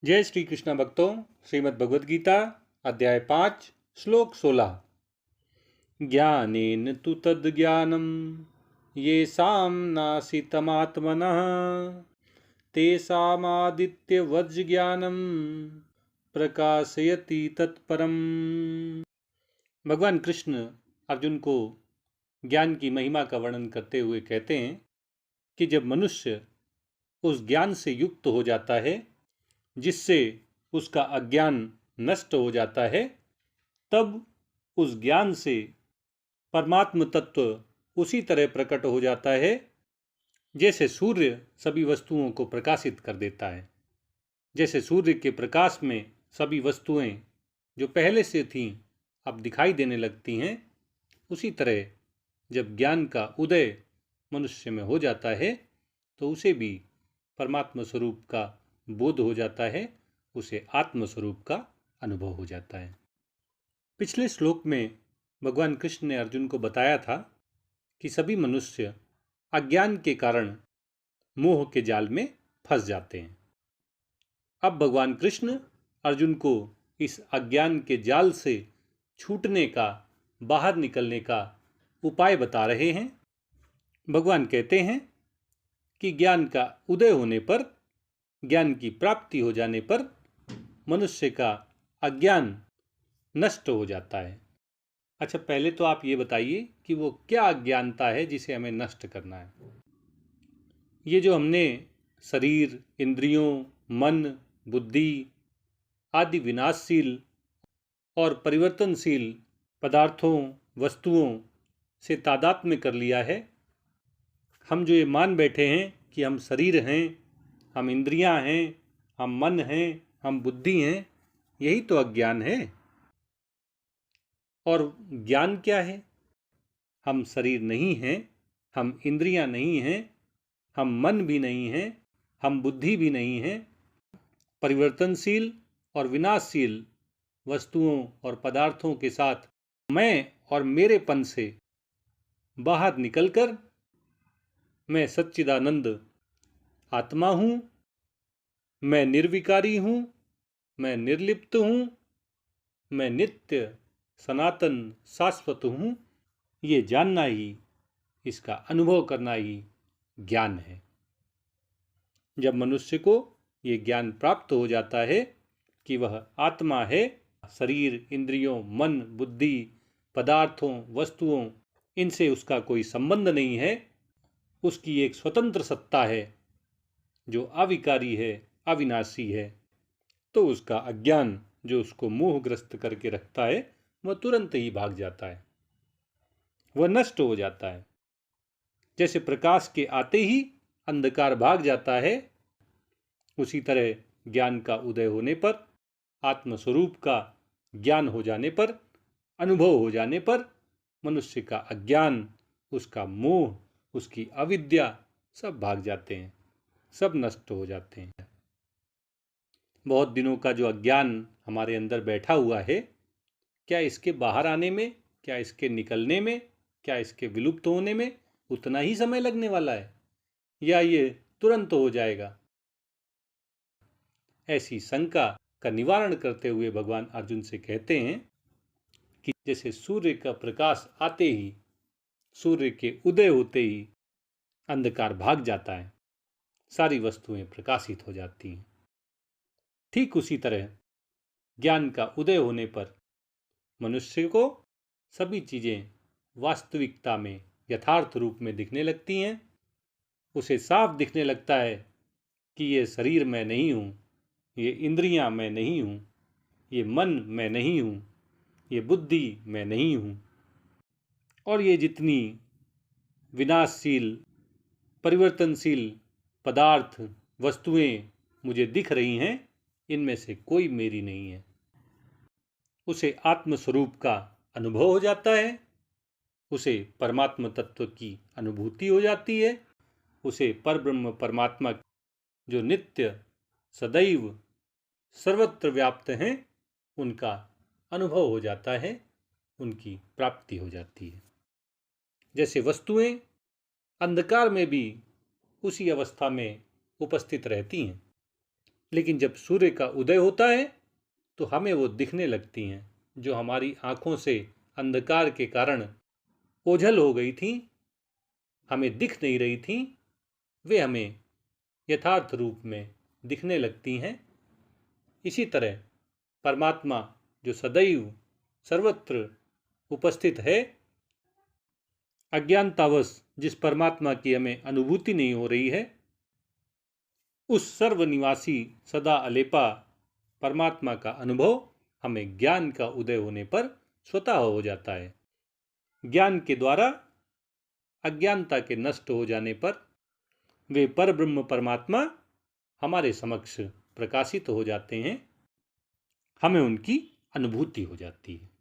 जय श्री कृष्ण भक्तों। श्रीमद् भगवद गीता अध्याय 5 श्लोक 16। ज्ञानेन तु तद्ज्ञानं येषां नासीतमात्मनः तेषामादित्यवज् ज्ञानं प्रकाशयति तत्परम्। भगवान कृष्ण अर्जुन को ज्ञान की महिमा का वर्णन करते हुए कहते हैं कि जब मनुष्य उस ज्ञान से युक्त हो जाता है जिससे उसका अज्ञान नष्ट हो जाता है, तब उस ज्ञान से परमात्म तत्व उसी तरह प्रकट हो जाता है जैसे सूर्य सभी वस्तुओं को प्रकाशित कर देता है। जैसे सूर्य के प्रकाश में सभी वस्तुएं जो पहले से थीं अब दिखाई देने लगती हैं, उसी तरह जब ज्ञान का उदय मनुष्य में हो जाता है तो उसे भी परमात्म स्वरूप का बोध हो जाता है, उसे आत्म स्वरूप का अनुभव हो जाता है। पिछले श्लोक में भगवान कृष्ण ने अर्जुन को बताया था कि सभी मनुष्य अज्ञान के कारण मोह के जाल में फंस जाते हैं। अब भगवान कृष्ण अर्जुन को इस अज्ञान के जाल से छूटने का, बाहर निकलने का उपाय बता रहे हैं। भगवान कहते हैं कि ज्ञान का उदय होने पर, ज्ञान की प्राप्ति हो जाने पर मनुष्य का अज्ञान नष्ट हो जाता है। अच्छा, पहले तो आप ये बताइए कि वो क्या अज्ञानता है जिसे हमें नष्ट करना है। ये जो हमने शरीर, इंद्रियों, मन, बुद्धि आदि विनाशशील और परिवर्तनशील पदार्थों, वस्तुओं से तादात्म्य कर लिया है, हम जो ये मान बैठे हैं कि हम शरीर हैं, हम इंद्रियां हैं, हम मन हैं, हम बुद्धि हैं, यही तो अज्ञान है। और ज्ञान क्या है? हम शरीर नहीं हैं, हम इंद्रियां नहीं हैं, हम मन भी नहीं हैं, हम बुद्धि भी नहीं हैं। परिवर्तनशील और विनाशशील वस्तुओं और पदार्थों के साथ मैं और मेरेपन से बाहर निकलकर मैं सच्चिदानंद आत्मा हूँ, मैं निर्विकारी हूँ, मैं निर्लिप्त हूँ, मैं नित्य सनातन शाश्वत हूँ, ये जानना ही, इसका अनुभव करना ही ज्ञान है। जब मनुष्य को ये ज्ञान प्राप्त हो जाता है कि वह आत्मा है, शरीर, इंद्रियों, मन, बुद्धि, पदार्थों, वस्तुओं, इनसे उसका कोई संबंध नहीं है, उसकी एक स्वतंत्र सत्ता है जो अविकारी है, अविनाशी है, तो उसका अज्ञान जो उसको मोहग्रस्त करके रखता है वह तुरंत ही भाग जाता है, वह नष्ट हो जाता है। जैसे प्रकाश के आते ही अंधकार भाग जाता है, उसी तरह ज्ञान का उदय होने पर, आत्मस्वरूप का ज्ञान हो जाने पर, अनुभव हो जाने पर मनुष्य का अज्ञान, उसका मोह, उसकी अविद्या सब भाग जाते हैं, सब नष्ट हो जाते हैं। बहुत दिनों का जो अज्ञान हमारे अंदर बैठा हुआ है, क्या इसके बाहर आने में, क्या इसके निकलने में, क्या इसके विलुप्त होने में उतना ही समय लगने वाला है, या ये तुरंत हो जाएगा? ऐसी शंका का निवारण करते हुए भगवान अर्जुन से कहते हैं कि जैसे सूर्य का प्रकाश आते ही, सूर्य के उदय होते ही अंधकार भाग जाता है, सारी वस्तुएं प्रकाशित हो जाती हैं, ठीक उसी तरह ज्ञान का उदय होने पर मनुष्य को सभी चीजें वास्तविकता में, यथार्थ रूप में दिखने लगती हैं। उसे साफ दिखने लगता है कि ये शरीर मैं नहीं हूँ, ये इंद्रियां मैं नहीं हूँ, ये मन मैं नहीं हूँ, ये बुद्धि मैं नहीं हूँ, और ये जितनी विनाशशील, परिवर्तनशील पदार्थ, वस्तुएं मुझे दिख रही हैं, इनमें से कोई मेरी नहीं है। उसे आत्मस्वरूप का अनुभव हो जाता है, उसे परमात्म तत्व की अनुभूति हो जाती है, उसे परब्रह्म परमात्मा जो नित्य, सदैव, सर्वत्र व्याप्त हैं, उनका अनुभव हो जाता है, उनकी प्राप्ति हो जाती है। जैसे वस्तुएं अंधकार में भी उसी अवस्था में उपस्थित रहती हैं, लेकिन जब सूर्य का उदय होता है तो हमें वो दिखने लगती हैं, जो हमारी आँखों से अंधकार के कारण ओझल हो गई थीं, हमें दिख नहीं रही थीं, वे हमें यथार्थ रूप में दिखने लगती हैं। इसी तरह परमात्मा जो सदैव सर्वत्र उपस्थित है, अज्ञानतावश जिस परमात्मा की हमें अनुभूति नहीं हो रही है, उस सर्वनिवासी सदा अलेपा परमात्मा का अनुभव हमें ज्ञान का उदय होने पर स्वतः हो जाता है। ज्ञान के द्वारा अज्ञानता के नष्ट हो जाने पर वे परब्रह्म परमात्मा हमारे समक्ष प्रकाशित हो जाते हैं, हमें उनकी अनुभूति हो जाती है।